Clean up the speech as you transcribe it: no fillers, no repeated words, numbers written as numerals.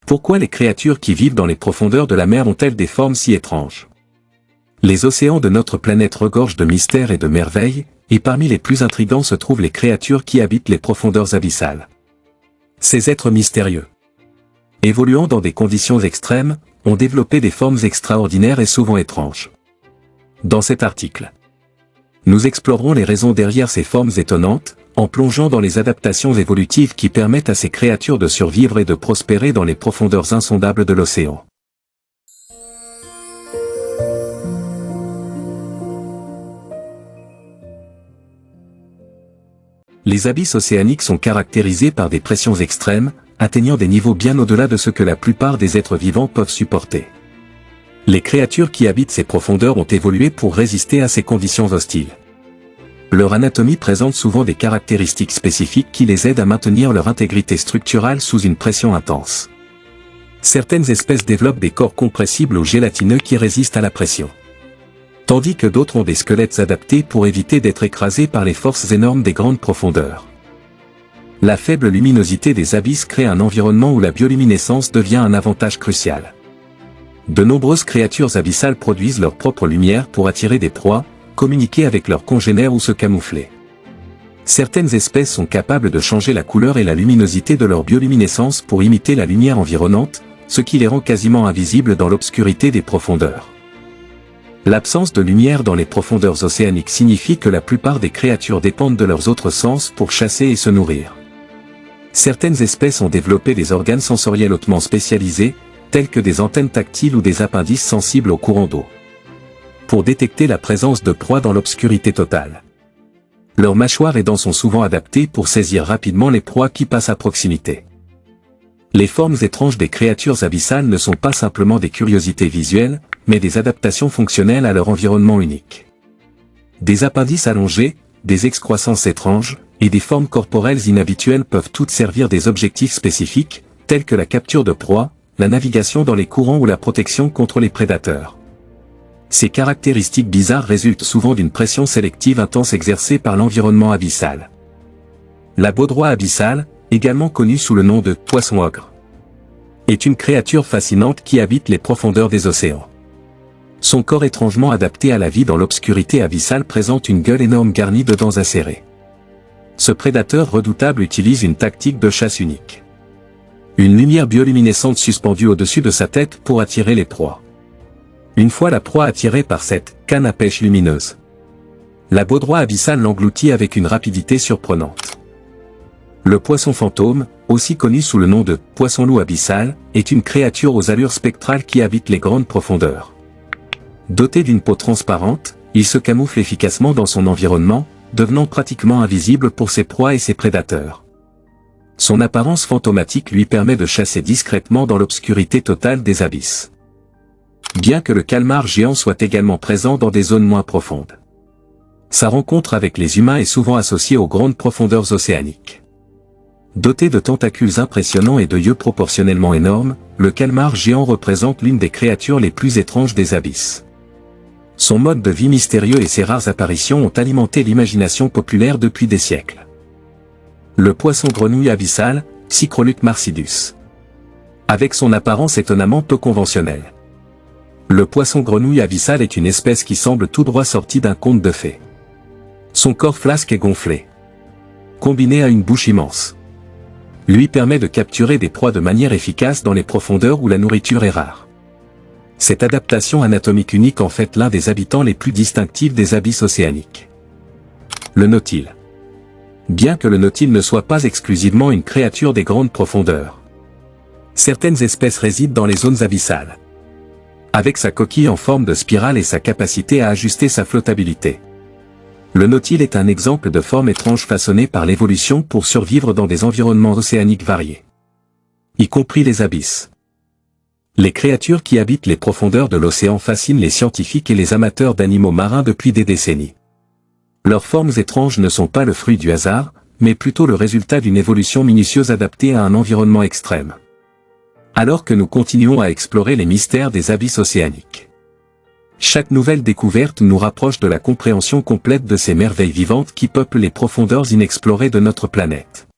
Pourquoi les créatures qui vivent dans les profondeurs de la mer ont-elles des formes si étranges? Les océans de notre planète regorgent de mystères et de merveilles, et parmi les plus intrigants se trouvent les créatures qui habitent les profondeurs abyssales. Ces êtres mystérieux, évoluant dans des conditions extrêmes, ont développé des formes extraordinaires et souvent étranges. Dans cet article, nous explorerons les raisons derrière ces formes étonnantes, en plongeant dans les adaptations évolutives qui permettent à ces créatures de survivre et de prospérer dans les profondeurs insondables de l'océan. Les abysses océaniques sont caractérisés par des pressions extrêmes, atteignant des niveaux bien au-delà de ce que la plupart des êtres vivants peuvent supporter. Les créatures qui habitent ces profondeurs ont évolué pour résister à ces conditions hostiles. Leur anatomie présente souvent des caractéristiques spécifiques qui les aident à maintenir leur intégrité structurale sous une pression intense. Certaines espèces développent des corps compressibles ou gélatineux qui résistent à la pression, tandis que d'autres ont des squelettes adaptés pour éviter d'être écrasés par les forces énormes des grandes profondeurs. La faible luminosité des abysses crée un environnement où la bioluminescence devient un avantage crucial. De nombreuses créatures abyssales produisent leur propre lumière pour attirer des proies, communiquer avec leurs congénères ou se camoufler. Certaines espèces sont capables de changer la couleur et la luminosité de leur bioluminescence pour imiter la lumière environnante, ce qui les rend quasiment invisibles dans l'obscurité des profondeurs. L'absence de lumière dans les profondeurs océaniques signifie que la plupart des créatures dépendent de leurs autres sens pour chasser et se nourrir. Certaines espèces ont développé des organes sensoriels hautement spécialisés, tels que des antennes tactiles ou des appendices sensibles au courant d'eau, pour détecter la présence de proies dans l'obscurité totale. Leurs mâchoires et dents sont souvent adaptées pour saisir rapidement les proies qui passent à proximité. Les formes étranges des créatures abyssales ne sont pas simplement des curiosités visuelles, mais des adaptations fonctionnelles à leur environnement unique. Des appendices allongés, des excroissances étranges, et des formes corporelles inhabituelles peuvent toutes servir des objectifs spécifiques, tels que la capture de proies, la navigation dans les courants ou la protection contre les prédateurs. Ces caractéristiques bizarres résultent souvent d'une pression sélective intense exercée par l'environnement abyssal. La baudroie abyssale, également connue sous le nom de poisson-ogre, est une créature fascinante qui habite les profondeurs des océans. Son corps étrangement adapté à la vie dans l'obscurité abyssale présente une gueule énorme garnie de dents acérées. Ce prédateur redoutable utilise une tactique de chasse unique. Une lumière bioluminescente suspendue au-dessus de sa tête pour attirer les proies. Une fois la proie attirée par cette canne à pêche lumineuse, la baudroie abyssale l'engloutit avec une rapidité surprenante. Le poisson fantôme, aussi connu sous le nom de poisson-loup abyssal, est une créature aux allures spectrales qui habite les grandes profondeurs. Doté d'une peau transparente, il se camoufle efficacement dans son environnement, devenant pratiquement invisible pour ses proies et ses prédateurs. Son apparence fantomatique lui permet de chasser discrètement dans l'obscurité totale des abysses. Bien que le calmar géant soit également présent dans des zones moins profondes, sa rencontre avec les humains est souvent associée aux grandes profondeurs océaniques. Doté de tentacules impressionnants et de yeux proportionnellement énormes, le calmar géant représente l'une des créatures les plus étranges des abysses. Son mode de vie mystérieux et ses rares apparitions ont alimenté l'imagination populaire depuis des siècles. Le poisson-grenouille abyssal, Psychroluc marcidus. Avec son apparence étonnamment peu conventionnelle, le poisson-grenouille abyssal est une espèce qui semble tout droit sortie d'un conte de fées. Son corps flasque et gonflé, combiné à une bouche immense, lui permet de capturer des proies de manière efficace dans les profondeurs où la nourriture est rare. Cette adaptation anatomique unique en fait l'un des habitants les plus distinctifs des abysses océaniques. Le nautile. Bien que le nautile ne soit pas exclusivement une créature des grandes profondeurs, certaines espèces résident dans les zones abyssales. Avec sa coquille en forme de spirale et sa capacité à ajuster sa flottabilité, le nautile est un exemple de forme étrange façonnée par l'évolution pour survivre dans des environnements océaniques variés, y compris les abysses. Les créatures qui habitent les profondeurs de l'océan fascinent les scientifiques et les amateurs d'animaux marins depuis des décennies. Leurs formes étranges ne sont pas le fruit du hasard, mais plutôt le résultat d'une évolution minutieuse adaptée à un environnement extrême. Alors que nous continuons à explorer les mystères des abysses océaniques, chaque nouvelle découverte nous rapproche de la compréhension complète de ces merveilles vivantes qui peuplent les profondeurs inexplorées de notre planète.